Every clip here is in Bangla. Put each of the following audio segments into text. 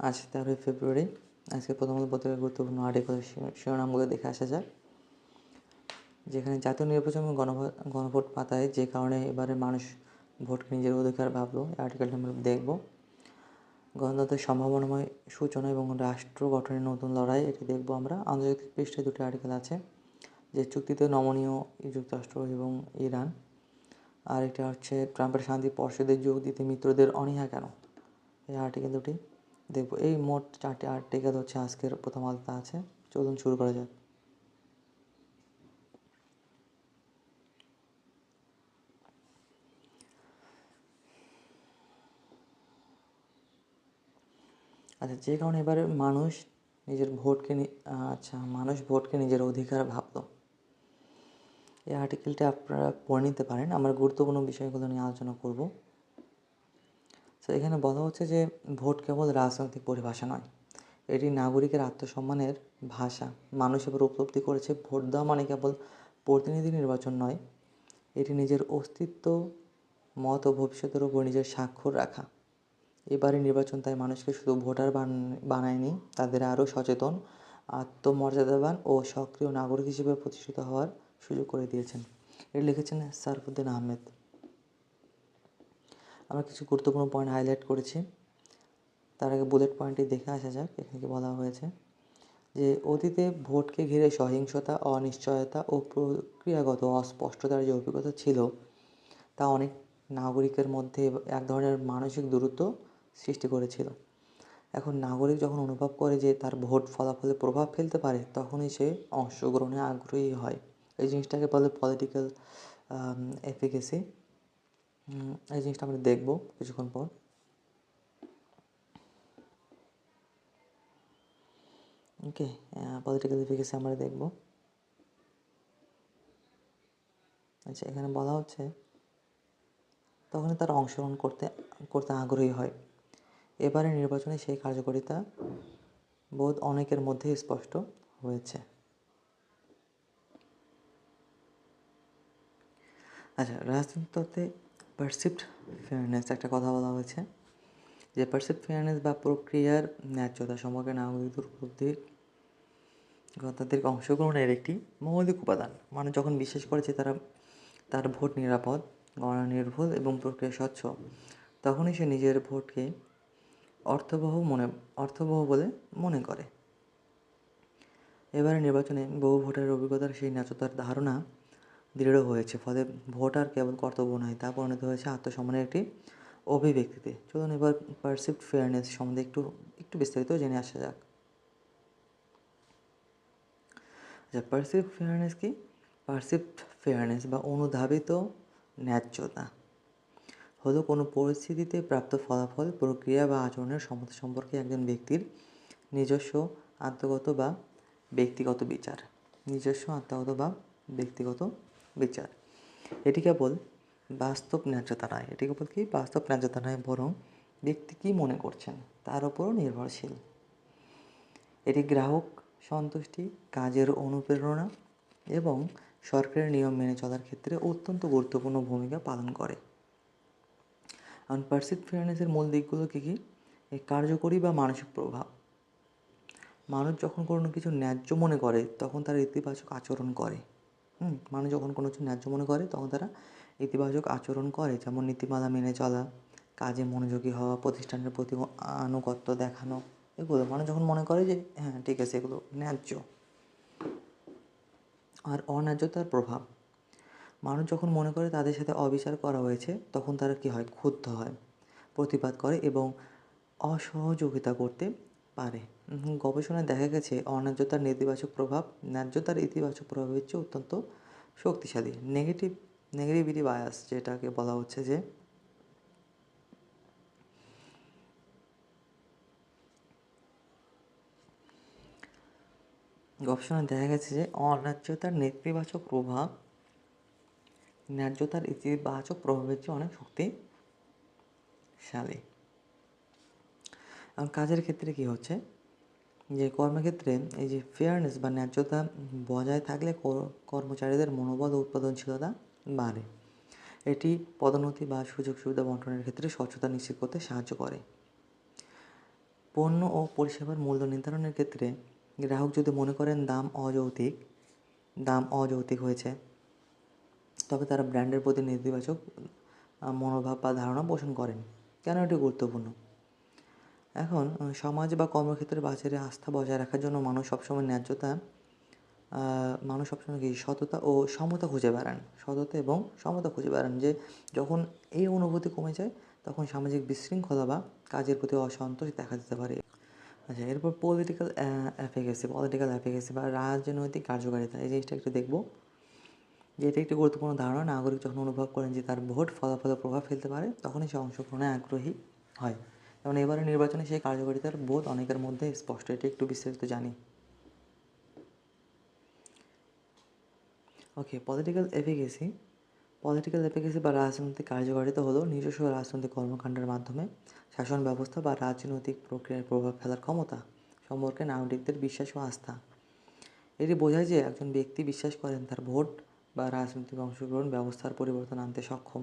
আজ 13ই ফেব্রুয়ারি। আজকে প্রথম আলো পত্রিকার গুরুত্বপূর্ণ আর্টিকেল শিরোনামগুলো দেখে আসা যাক। যেখানে জাতীয় নির্বাচন এবং গণভোট পাতায় যে কারণে এবারে মানুষ ভোটকে নিজের অধিকার ভাবলো, এই আর্টিকেলটা আমরা দেখব। গণতন্ত্রের সম্ভাবনাময় সূচনা এবং রাষ্ট্র গঠনের নতুন লড়াই, এটি দেখব আমরা। আন্তর্জাতিক পৃষ্ঠায় দুটি আর্টিকেল আছে, যে চুক্তিতে নমনীয় যুক্তরাষ্ট্র এবং ইরান। আর এটা হচ্ছে ট্রাম্পের শান্তি পর্ষদে যোগ দিতে মিত্রদের অনীহা কেন, এই আর্টিকেল দুটি দেখব। এই মোট 4টি আর্টিকেল হচ্ছে আজকের প্রথম আলোতে আছে। চলুন শুরু করা যাক। আচ্ছা, যে কারণে এবারে মানুষ ভোটকে নিজের অধিকার ভাবলো, এই আর্টিকেলটা আপনারা পড়ে নিতে পারেন। আমরা গুরুত্বপূর্ণ বিষয়গুলো নিয়ে আলোচনা করব। তো এখানে বলা হচ্ছে যে ভোট কেবল রাজনৈতিক পরিভাষা নয়, এটি নাগরিকের আত্মসম্মানের ভাষা। মানুষ এবার উপলব্ধি করেছে ভোট দেওয়া মানে কেবল প্রতিনিধি নির্বাচন নয়, এটি নিজের অস্তিত্ব, মত ও ভবিষ্যতের উপর নিজের স্বাক্ষর রাখা। এবারে নির্বাচন তাই মানুষকে শুধু ভোটার বানায়নি, তাদের আরও সচেতন, আত্মমর্যাদাবান ও সক্রিয় নাগরিক হিসেবে প্রতিষ্ঠিত হওয়ার সুযোগ করে দিয়েছেন। এটি লিখেছেন সারফুদ্দিন আহমেদ। আমরা কিছু গুরুত্বপূর্ণ পয়েন্ট হাইলাইট করেছি, তার আগে বুলেট পয়েন্টটি দেখে আসা যাক। এখানে বলা হয়েছে যে অতীতে ভোটকে ঘিরে সহিংসতা, অনিশ্চয়তা ও প্রক্রিয়াগত অস্পষ্টতার যে অভিজ্ঞতা ছিল, তা অনেক নাগরিকের মধ্যে এক ধরনের মানসিক দূরত্ব সৃষ্টি করেছিল। এখন নাগরিক যখন অনুভব করে যে তার ভোট ফলাফলে প্রভাব ফেলতে পারে, তখনই সে অংশগ্রহণে আগ্রহী হয়। এই জিনিসটাকে বলে পলিটিক্যাল এফিকেসি। এই জিনিসটা আমরা দেখব কিছুক্ষণ পর। ওকে, পলিটিক্যাল এফিকেসি আমরা দেখব। আচ্ছা, এখানে বলা হচ্ছে তখনই তারা অংশগ্রহণ করতে আগ্রহী হয়। এবারে নির্বাচনে সেই কার্যকারিতা বোধ অনেকের মধ্যে স্পষ্ট হয়েছে। আচ্ছা, রাজনৈতিক তত্ত্বে পারসিভড ফেয়ারনেস একটা কথা বলা হয়েছে, যে পারসিভড ফেয়ারনেস বা প্রক্রিয়ার ন্যায্যতা সম্পর্কে নাগরিকদের উপলব্ধি গণতান্ত্রিক অংশগ্রহণের একটি মৌলিক উপাদান। মানুষ যখন বিশ্বাস করে যে তার ভোট নিরাপদ, গণনা নির্ভুল এবং প্রক্রিয়া স্বচ্ছ, তখনই সে নিজের ভোটকে অর্থবহ বলে মনে করে। এবারে নির্বাচনে বহু ভোটারের অভিজ্ঞতার সেই ন্যায্যতার ধারণা দৃঢ় হয়েছে, ফলে ভোট আর কেবল কর্তব্য নয়, তা পরিণত হয়েছে আত্মসম্মানের একটি অভিব্যক্তিতে। চলুন এবার পারসিভড ফেয়ারনেস সম্বন্ধে একটু বিস্তারিত জেনে আসা যাক। আচ্ছা, পারসিভড ফেয়ারনেস কি? পারসিভড ফেয়ারনেস বা অনুধাবিত ন্যায্যতা হলো কোনো পরিস্থিতিতে প্রাপ্ত ফলাফল, প্রক্রিয়া বা আচরণের সমতা সম্পর্কে একজন ব্যক্তির নিজস্ব আত্মগত বা ব্যক্তিগত বিচার। এটি কেবল বাস্তব ন্যায্যতা নয়, বরং ব্যক্তি কী মনে করছেন তার উপরও নির্ভরশীল। এটি গ্রাহক সন্তুষ্টি, কাজের অনুপ্রেরণা এবং সরকারের নিয়ম মেনে চলার ক্ষেত্রে অত্যন্ত গুরুত্বপূর্ণ ভূমিকা পালন করে। কারণ পারসিভড ফেয়ারনেসের মূল দিকগুলো কী কী? এই কার্যকরী বা মানসিক প্রভাব। মানুষ যখন কোনো কিছু ন্যায্য মনে করে, তখন তারা ইতিবাচক আচরণ করে। মানুষ যখন কোনো কিছু ন্যায্য মনে করে, তখন তারা ইতিবাচক আচরণ করে, যেমন নীতিমালা মেনে চলা, কাজে মনোযোগী হওয়া, প্রতিষ্ঠানের প্রতি আনুগত্য দেখানো। এগুলো মানুষ যখন মনে করে যে হ্যাঁ ঠিক আছে, এগুলো ন্যায্য। আর অন্যায্যতার প্রভাব, মানুষ যখন মনে করে তাদের সাথে অবিচার করা হয়েছে, তখন তারা কী হয়? ক্ষুব্ধ হয়, প্রতিবাদ করে এবং অসহযোগিতা করতে পারে। গবেষণায় দেখা গেছে অন্যায্যতার নেতিবাচক প্রভাব ন্যায্যতার ইতিবাচক প্রভাবের চেয়ে অত্যন্ত শক্তিশালী। নেগেটিভিটি বায়াস যেটাকে বলা হচ্ছে, যে গবেষণায় দেখা গেছে যে অন্যায্যতার নেতিবাচক প্রভাব ন্যায্যতার ইতিবাচক প্রভাবের চেয়ে অনেক শক্তিশালী। এবং কাজের ক্ষেত্রে কী হচ্ছে, যে কর্মক্ষেত্রে এই যে ফেয়ারনেস বা ন্যায্যতা বজায় থাকলে কর্মচারীদের মনোবল ও উৎপাদনশীলতা বাড়ে। এটি পদোন্নতি বা সুযোগ সুবিধা বন্টনের ক্ষেত্রে স্বচ্ছতা নিশ্চিত করতে সাহায্য করে। পণ্য ও পরিষেবার মূল্য নির্ধারণের ক্ষেত্রে গ্রাহক যদি মনে করেন দাম অযৌক্তিক হয়েছে, তবে তারা ব্র্যান্ডের প্রতি নেতিবাচক মনোভাব বা ধারণা পোষণ করেন। কেন এটি গুরুত্বপূর্ণ? এখন সমাজ বা কর্মক্ষেত্রে বাজারে আস্থা বজায় রাখার জন্য মানুষ সবসময় কি সততা ও সমতা খুঁজে বেড়ান। সততা এবং সমতা খুঁজে বেড়ান যে যখন এই অনুভূতি কমে যায়, তখন সামাজিক বিশৃঙ্খলা বা কাজের প্রতি অসন্তোষ দেখা দিতে পারে। আচ্ছা, এরপর পলিটিক্যাল অ্যাফিকেসি বা রাজনৈতিক কার্যকারিতা, এই জিনিসটা একটু দেখব যে এটি একটি গুরুত্বপূর্ণ ধারণা। নাগরিক যখন অনুভব করেন যে তার ভোট ফলাফলে প্রভাব ফেলতে পারে, তখনই সে অংশগ্রহণে আগ্রহী হয়। যেমন এবারে নির্বাচনে সেই কার্যকারিতার বোধ অনেকের মধ্যে স্পষ্ট। এটি একটু বিস্তারিত জানি। ওকে, পলিটিক্যাল এফিকেসি বা রাজনৈতিক কার্যকারিতা হলো নিজস্ব রাজনৈতিক কর্মকাণ্ডের মাধ্যমে শাসন ব্যবস্থা বা রাজনৈতিক প্রক্রিয়ায় প্রভাব ফেলার ক্ষমতা সম্পর্কে নাগরিকদের বিশ্বাস ও আস্থা। এটি বোঝায় যে একজন ব্যক্তি বিশ্বাস করেন তার ভোট বা রাজনৈতিক অংশগ্রহণ ব্যবস্থার পরিবর্তন আনতে সক্ষম।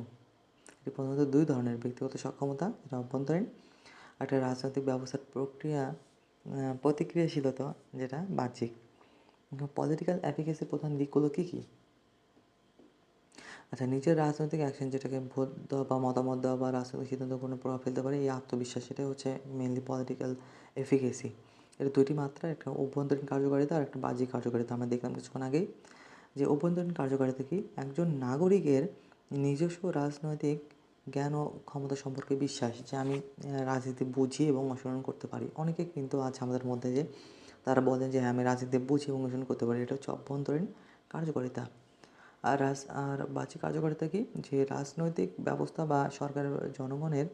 এটি প্রধানত দুই ধরনের: ব্যক্তিগত সক্ষমতা, যেটা অভ্যন্তরীণ; একটা রাজনৈতিক ব্যবস্থার প্রতিক্রিয়াশীলতা, যেটা বাহ্যিক। পলিটিক্যাল এফিকেসির প্রধান দিকগুলো কী কী? আচ্ছা, নিজের রাজনৈতিক অ্যাকশন, যেটাকে ভোট দেওয়া বা মতামত দেওয়া বা রাজনৈতিক সিদ্ধান্ত কোনো প্রভাব ফেলতে পারে, এই আত্মবিশ্বাস, সেটাই হচ্ছে মেনলি পলিটিক্যাল এফিকেসি। এর দুইটি মাত্রা, একটা অভ্যন্তরীণ কার্যকারিতা আর একটা বাহ্যিক কার্যকারিতা। আমরা দেখলাম কিছুক্ষণ আগেই যে অভ্যন্তরীণ কার্যকারিতা কি, একজন নাগরিকের নিজস্ব রাজনৈতিক জ্ঞান ও ক্ষমতা সম্পর্কে বিশ্বাস, যে আমি রাজনীতি বুঝি এবং অনুসরণ করতে পারি। অনেকে কিন্তু আছে আমাদের মধ্যে যে তারা বলেন যে হ্যাঁ, আমি রাজনীতি বুঝি এবং অনুসরণ করতে পারি। এটা হচ্ছে অভ্যন্তরীণ কার্যকারিতা। আর বাহ্যিক কার্যকারিতা কি, যে রাজনৈতিক ব্যবস্থা বা সরকারের জনগণের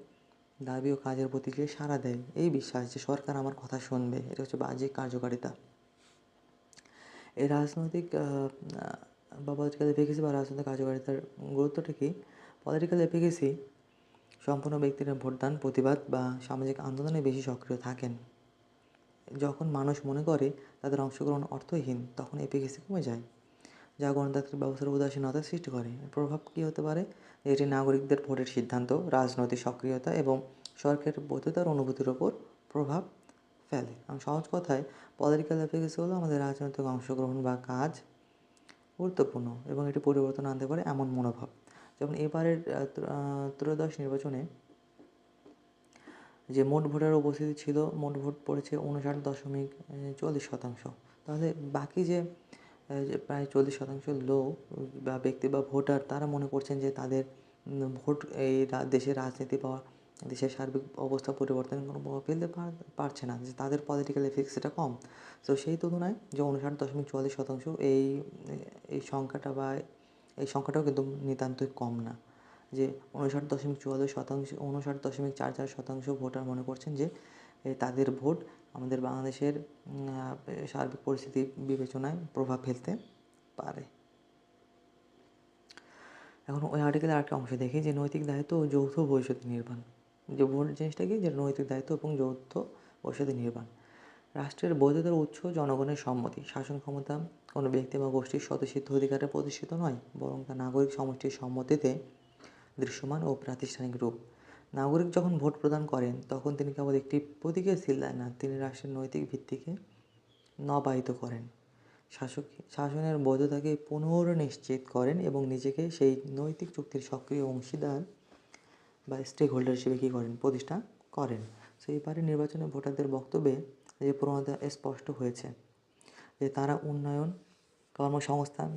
দাবি ও কাজের প্রতি যে সাড়া দেয়, এই বিশ্বাস যে সরকার আমার কথা শুনবে, এটা হচ্ছে বাহ্যিক কার্যকারিতা। এই রাজনৈতিক বা পলিটিক্যাল এফিকেসি বা রাজনৈতিক কার্যকারিতার গুরুত্বটা কি? পলিটিক্যাল এফিকেসি সম্পূর্ণ ব্যক্তিরা ভোটদান, প্রতিবাদ বা সামাজিক আন্দোলনে বেশি সক্রিয় থাকেন। যখন মানুষ মনে করে তাদের অংশগ্রহণ অর্থহীন, তখন এফিকেসি কমে যায়, যা গণতান্ত্রিক ব্যবস্থার উদাসীনতার সৃষ্টি করে। প্রভাব কী হতে পারে? এটি নাগরিকদের ভোটের সিদ্ধান্ত, রাজনৈতিক সক্রিয়তা এবং সরকারের বৈধতার অনুভূতির ওপর প্রভাব ফেলে। সহজ কথায়, পলিটিক্যাল এফিকেসি হলো আমাদের রাজনৈতিক অংশগ্রহণ বা কাজ গুরুত্বপূর্ণ এবং এটি পরিবর্তন আনতে পারে এমন মনোভাব। যেমন এবারের ত্রয়োদশ নির্বাচনে যে মোট ভোটার উপস্থিতি ছিল, মোট ভোট পড়েছে 59.40%। তাহলে বাকি যে প্রায় 40% লোক বা ব্যক্তি বা ভোটার, তারা মনে করছেন যে তাদের ভোট এই দেশের রাজনীতি বা দেশের সার্বিক অবস্থা পরিবর্তনের কোনো প্রভাব ফেলতে পারছে না, যে তাদের পলিটিক্যাল এফিকেসিটা কম। তো সেই তুলনায় যে 59.40% এই সংখ্যাটা বা এই সংখ্যাটাও কিন্তু নিতান্তই কম না। যে 59.44%, ভোটার মনে করছেন যে তাদের ভোট আমাদের বাংলাদেশের সার্বিক পরিস্থিতি বিবেচনায় প্রভাব ফেলতে পারে। এখন ওই আর্টিকেলের আরেকটা অংশ দেখি, যে নৈতিক দায়িত্ব ও যৌথ ভবিষ্যৎ নির্মাণ। যে ভোট জিনিসটা কি, যে নৈতিক দায়িত্ব এবং যৌথ ভবিষ্যৎ নির্মাণ। রাষ্ট্রের বৈধতার উৎস জনগণের সম্মতি। শাসন ক্ষমতা কোনো ব্যক্তি বা গোষ্ঠীর স্বতঃসিদ্ধ অধিকারে প্রতিষ্ঠিত নয়, বরং তা নাগরিক সমষ্টির সম্মতিতে দৃশ্যমান ও প্রাতিষ্ঠানিক রূপ। নাগরিক যখন ভোট প্রদান করেন, তখন তিনি কেবল একটি প্রতীকের সিল দেন না, তিনি রাষ্ট্রের নৈতিক ভিত্তিকে নবায়িত করেন, শাসনের বৈধতাকে পুনর্নিশ্চিত করেন এবং নিজেকে সেই নৈতিক চুক্তির সক্রিয় অংশীদার বা স্টেক হোল্ডার হিসেবে কী করেন, প্রতিষ্ঠা করেন। সেইবারে নির্বাচনে ভোটারদের বক্তব্যে যে প্রবণতা স্পষ্ট হয়েছে, যে তারা উন্নয়ন, কর্মসংস্থান,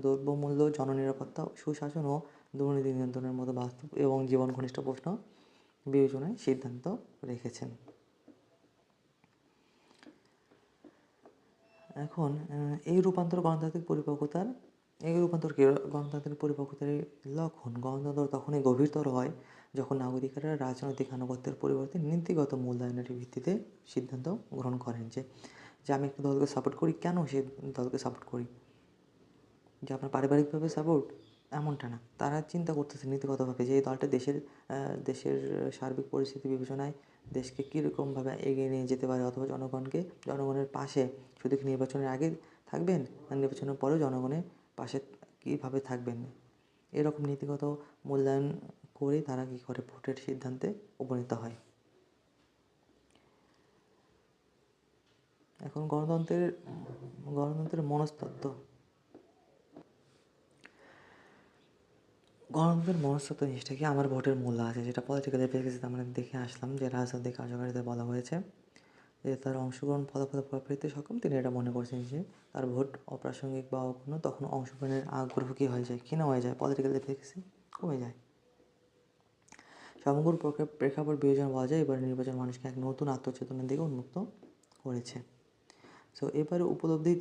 দ্রব্যমূল্য, জননিরাপত্তা, সুশাসন ও দুর্নীতি নিয়ন্ত্রণের মতো বাস্তব এবং জীবন ঘনিষ্ঠ প্রশ্ন বিবেচনায় সিদ্ধান্ত রেখেছেন। এখন এই রূপান্তর গণতান্ত্রিক পরিপক্বতার লক্ষণ। গণতন্ত্র তখনই গভীরতর হয় যখন নাগরিকেরা রাজনৈতিক আনুগত্যের পরিবর্তে নীতিগত মূল্যায়নের ভিত্তিতে সিদ্ধান্ত গ্রহণ করেন, যে আমি একটা দলকে সাপোর্ট করি, কেন সে দলকে সাপোর্ট করি, যে আপনার পারিবারিকভাবে সাপোর্ট, এমনটা না। তারা চিন্তা করতেছে নীতিগতভাবে যে এই দলটা দেশের সার্বিক পরিস্থিতি বিবেচনায় দেশকে কীরকমভাবে এগিয়ে নিয়ে যেতে পারে, অথবা জনগণের পাশে শুধু কি নির্বাচনের আগে থাকবেন, আর নির্বাচনের পরেও জনগণের পাশে কীভাবে থাকবেন, এরকম নীতিগত মূল্যায়ন করে তারা কী করে ভোটের সিদ্ধান্তে উপনীত হয়। এখন গণতন্ত্রের মনস্তত্ত্ব জিনিসটা কি, আমার ভোটের মূল্য আছে, যেটা পলিটিক্যাল এফিকেসিতে আমরা দেখে আসলাম যে রাজনৈতিক কার্যকারিতা বলা হয়েছে যে তার অংশগ্রহণ ফলাফল প্রভাবিত সক্ষম। তিনি এটা মনে করছেন যে তার ভোট অপ্রাসঙ্গিক বা অক্ষুণ্ণ, তখন অংশগ্রহণের আগ্রহ কী হয়ে যায়, ক্ষীণ হয়ে যায়, পলিটিক্যাল এফিকেসি কমে যায়। সমগ্র প্রেক্ষাপট বিবেচনা বলা যায় এবার নির্বাচন মানুষকে এক নতুন আত্মচেতনার দিকে উন্মুক্ত করেছে। সো এবারের উপলব্ধি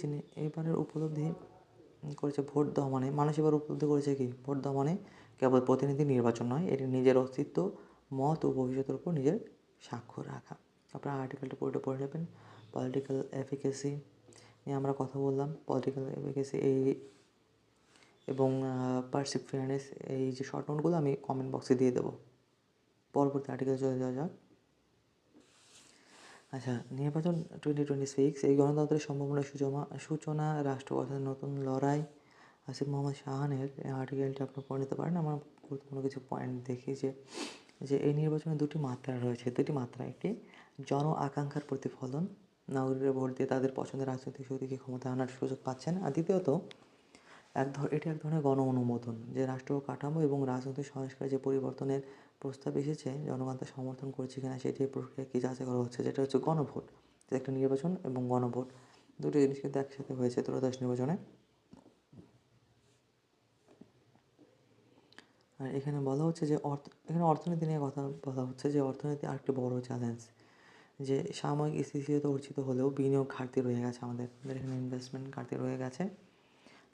করেছে ভোট দেওয়া মানে, মানুষ এবার উপলব্ধি করেছে কি, ভোট দেওয়া মানে কেবল প্রতিনিধি নির্বাচন নয়, এটি নিজের অস্তিত্ব, মত ও ভবিষ্যতের উপর নিজের স্বাক্ষর রাখা। আপনারা আর্টিকেলটা পুরোটা পড়ে নেবেন। পলিটিক্যাল এফিকেসি নিয়ে আমরা কথা বললাম। পলিটিক্যাল এফিকেসি এবং পারসিভ ফেয়ারনেস, এই যে শর্ট নোটগুলো আমি কমেন্ট বক্সে দিয়ে দেবো। পরবর্তী আর্টিকেল চলে যাওয়া যাক। আচ্ছা, নির্বাচন 2026, এই গণতন্ত্রের সম্ভাবনার সূচনা, রাষ্ট্র গঠনের নতুন লড়াই। আসিফ মোহাম্মদ শাহানের এই আর্টিকেলটা আপনি পড়ে নিতে পারেন। আমার গুরুত্বপূর্ণ কিছু পয়েন্ট দেখি যে এই নির্বাচনে দুটি মাত্রা রয়েছে। একটি জন আকাঙ্ক্ষার প্রতিফলন, নাগরিকরা ভোট দিয়ে তাদের পছন্দের রাজনৈতিক শক্তিকে ক্ষমতায় আনার সুযোগ পাচ্ছেন। আর দ্বিতীয়ত এটি এক ধরনের গণ অনুমোদন, যে রাষ্ট্র কাঠামো এবং রাজনৈতিক সংস্কারে যে পরিবর্তনের প্রস্তাব এসেছে, জনগণ তা সমর্থন করছে কিনা সেটি প্রক্রিয়া কি যাচাই করা হচ্ছে, যেটা হচ্ছে গণভোট। একটা নির্বাচন এবং গণভোট দুটো জিনিস কিন্তু একসাথে হয়েছে ত্রয়োদশ নির্বাচনে। আর এখানে বলা হচ্ছে যে এখানে অর্থনীতি নিয়ে কথা বলা হচ্ছে, যে অর্থনীতি আরেকটি বড় চ্যালেঞ্জ, যে সাময়িক স্থিতিশীলতা অর্জিত হলেও বিনিয়োগ ঘাটতি রয়ে গেছে, আমাদের এখানে ইনভেস্টমেন্ট ঘাটতি রয়ে গেছে।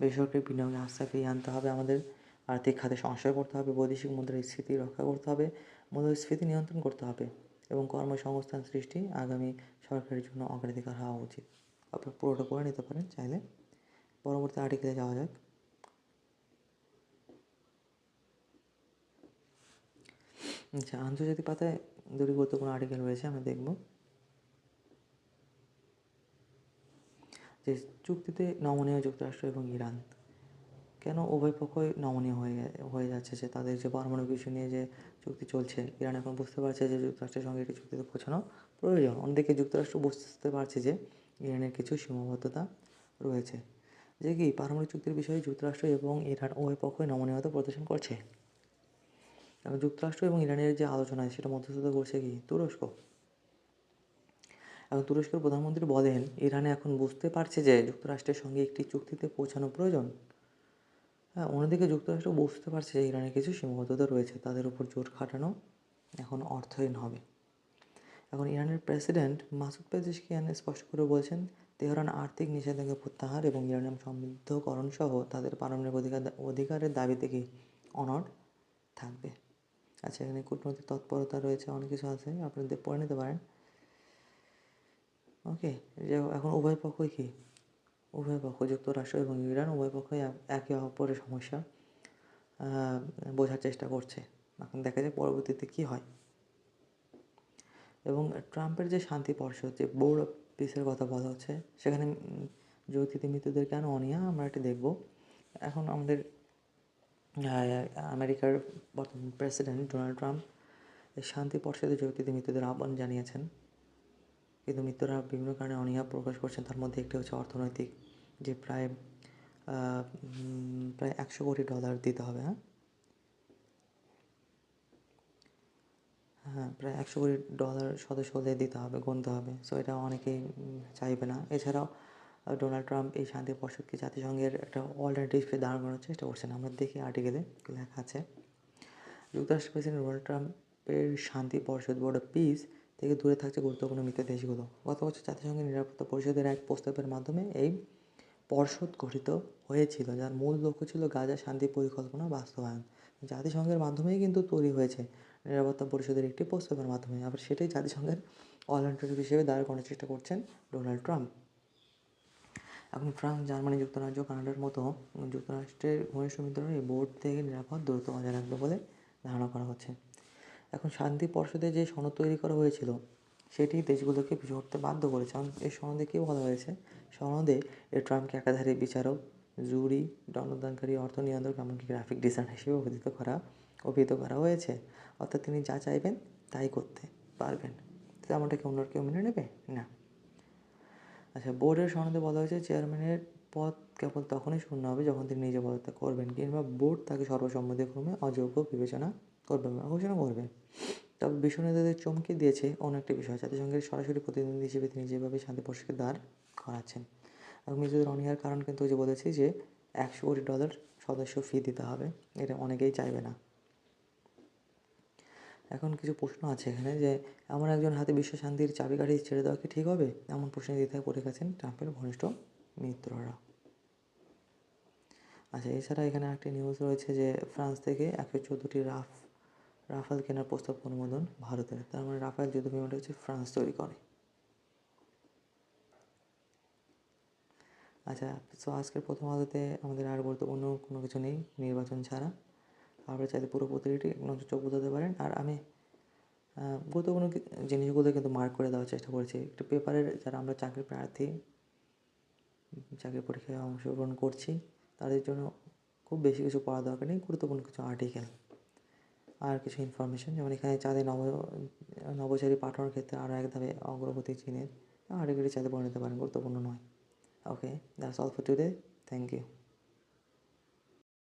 বেসরকারি বিনিয়োগে আস্থা ফিরিয়ে আনতে হবে আমাদের, আর্থিক খাতে সংস্কার করতে হবে, বৈদেশিক মুদ্রার স্থিতি রক্ষা করতে হবে, মূল্যস্ফীতি নিয়ন্ত্রণ করতে হবে এবং কর্মসংস্থান সৃষ্টি আগামী সরকারের জন্য অগ্রাধিকার হওয়া উচিত। আপনারা পুরোটা পড়ে নিতে পারেন চাইলে। পরবর্তী আর্টিকেলে যাওয়া যাক। আচ্ছা, আন্তর্জাতিক পাতায় দুটি গুরুত্বপূর্ণ আর্টিকেল রয়েছে, আমরা দেখব। যে চুক্তিতে নমনীয় যুক্তরাষ্ট্র এবং ইরান, কেন উভয় পক্ষই নমনীয় হয়ে যাচ্ছে, যে তাদের যে পারমাণবিক ইস্যু নিয়ে যে চুক্তি চলছে, ইরান এখন বুঝতে পারছে যে যুক্তরাষ্ট্রের সঙ্গে একটি চুক্তিতে পৌঁছানো প্রয়োজন। অন্যদিকে যুক্তরাষ্ট্র বুঝতে পারছে যে ইরানের কিছু সীমাবদ্ধতা রয়েছে, যে কি পারমাণবিক চুক্তির বিষয়ে যুক্তরাষ্ট্র এবং ইরান উভয় পক্ষই নমনীয়তা প্রদর্শন করছে। এবং যুক্তরাষ্ট্র এবং ইরানের যে আলোচনা, সেটা মধ্যস্থতা করছে কি, তুরস্ক। এবং তুরস্কের প্রধানমন্ত্রী বলেন, ইরানে এখন বুঝতে পারছে যে যুক্তরাষ্ট্রের সঙ্গে একটি চুক্তিতে পৌঁছানো প্রয়োজন। হ্যাঁ, অন্যদিকে যুক্তরাষ্ট্র বুঝতে পারছে যে ইরানের কিছু সীমাবদ্ধতা রয়েছে, তাদের উপর জোর খাটানো এখন অর্থহীন হবে। এখন ইরানের প্রেসিডেন্ট মাসুদ পেজেশকিয়ান স্পষ্ট করে বলছেন, তেহরান আর্থিক নিষেধাজ্ঞা প্রত্যাহার এবং ইরানিয়াম সমৃদ্ধকরণ সহ তাদের পারমাণবিক অধিকারের দাবি থেকে অনড় থাকবে। আচ্ছা, এখানে কূটনৈতিক তৎপরতা রয়েছে, অনেক কিছু আছে, আপনাদের পড়ে নিতে পারেন। ওকে, যে এখন উভয় পক্ষ যুক্তরাষ্ট্র এবং ইরান উভয় পক্ষই একে অপরের সমস্যা বোঝার চেষ্টা করছে। এখন দেখা যায় পরবর্তীতে কী হয়। এবং ট্রাম্পের যে শান্তি পর্ষদ, যে বোর্ড অফ পিসের কথা বলা হচ্ছে, সেখানে যৌথিতে মৃত্যুদের কেন অনীহা, আমরা এটি দেখব। এখন আমাদের আমেরিকার বর্তমান প্রেসিডেন্ট ডোনাল্ড ট্রাম্প এই শান্তি পর্ষদে যৌথিতে মৃত্যুদের আহ্বান জানিয়েছেন, কিন্তু মৃত্যুরা বিভিন্ন কারণে অনীহা প্রকাশ করছেন। তার মধ্যে একটি হচ্ছে অর্থনৈতিক, যে প্রায় $100 কোটি দিতে হবে। প্রায় $100 কোটি সদস্য হলে দিতে হবে, গুনতে হবে। সো এটা অনেকেই চাইবে না। এছাড়াও ডোনাল্ড ট্রাম্প এই শান্তি পর্ষদকে জাতিসংঘের একটা অল্টারনেটিভে দাঁড় করানোর চেষ্টা করছেন। আমরা দেখি আর্টিকেলে লেখা আছে, যুক্তরাষ্ট্রের প্রেসিডেন্ট ডোনাল্ড ট্রাম্পের শান্তি পর্ষদ বোর্ড অফ পিস থেকে দূরে থাকছে গুরুত্বপূর্ণ মিত্র দেশগুলো। গত বছর জাতিসংঘের নিরাপত্তা পরিষদের এক প্রস্তাবের মাধ্যমে এই পর্ষদ গঠিত হয়েছিল, যার মূল লক্ষ্য ছিল গাজা শান্তি পরিকল্পনা বাস্তবায়ন। জাতিসংঘের মাধ্যমেই কিন্তু তৈরি হয়েছে, নিরাপত্তা পরিষদের একটি প্রস্তাবের মাধ্যমে। আবার সেটাই জাতিসংঘের অল্টারনেটিভ হিসেবে দাঁড় করানোর চেষ্টা করছেন ডোনাল্ড ট্রাম্প। এখন ফ্রান্স, জার্মানি, যুক্তরাজ্য, কানাডার মতো যুক্তরাষ্ট্রের ঘনিষ্ঠ মিত্ররা এই বোর্ড থেকে নিরাপদ দূরত্ব বজায় রাখবে বলে ধারণা করা হচ্ছে। এখন শান্তি পর্ষদে যে সনদ তৈরি করা হয়েছিল, সেটি দেশগুলোকে পিছু হটতে বাধ্য করেছে। এই সনদে কী বলা হয়েছে, সনদে ট্রাম্পকে একাধারে বিচারক, জুরি, দণ্ডদানকারী, অর্থ নিয়ন্ত্রক, এমনকি গ্রাফিক ডিজাইনার হিসেবে অভিহিত করা হয়েছে। অর্থাৎ তিনি যা চাইবেন তাই করতে পারবেন। তেমনটা কি অন্য কেউ মেনে নেবে না। আচ্ছা, বোর্ডের সনদে বলা হয়েছে চেয়ারম্যানের পদ কেবল তখনই শূন্য হবে যখন তিনি নিজে পদত্যাগ করবেন কিংবা বোর্ড তাকে সর্বসম্মতিক্রমে অযোগ্য বিবেচনা করবে বা ঘোষণা করবে। তবে বিশ্ব নেতাদের চমকে দিয়েছে অন্য একটি বিষয়, জাতিসংঘের সরাসরি প্রতিনিধি হিসেবে তিনি যেভাবে শান্তি প্রশ্নে দাঁড় করাচ্ছেন। এবং নিজেদের অনীহার কারণ কিন্তু ওই যে বলেছি যে $100 কোটি সদস্য ফি দিতে হবে, এটা অনেকেই চাইবে না। এখন কিছু প্রশ্ন আছে এখানে যে এমন একজন হাতে বিশ্ব শান্তির চাবিকাঠি ছেড়ে দেওয়া কি ঠিক হবে, এমন প্রশ্নে দ্বিধায় পড়ে গেছেন ট্রাম্পের ঘনিষ্ঠ মিত্ররা। আচ্ছা, এছাড়া এখানে একটি নিউজ রয়েছে যে ফ্রান্স থেকে 114টি রাফাল কেনার প্রস্তাব অনুমোদন ভারতের। তার মানে রাফাল যুদ্ধ বিমানটা হচ্ছে ফ্রান্স তৈরি করে। আচ্ছা, সো আজকের প্রথম আলোতে আমাদের আর গুরুত্বপূর্ণ কোনো কিছু নেই নির্বাচন ছাড়া। আপনারা চাইলে পুরো প্রতিটি নজর চোখ বোঝাতে পারেন। আর আমি গুরুত্বপূর্ণ জিনিসগুলো কিন্তু মার্ক করে দেওয়ার চেষ্টা করেছি। একটু পেপারের যারা আমরা চাকরি প্রার্থী, চাকরির পরীক্ষায় অংশগ্রহণ করছি, তাদের জন্য খুব বেশি কিছু পড়া দরকার নেই, গুরুত্বপূর্ণ কিছু আর্টিকেল আর কিছু ইনফরমেশন, যেমন এখানে চাঁদে নভোচারী পাঠানোর ক্ষেত্রে আরও এক ধাপে অগ্রগতি চীনের, আর্টিকেলটি চাইলে পড়ে নিতে পারেন, গুরুত্বপূর্ণ নয়। Okay, that's all for today. Thank you.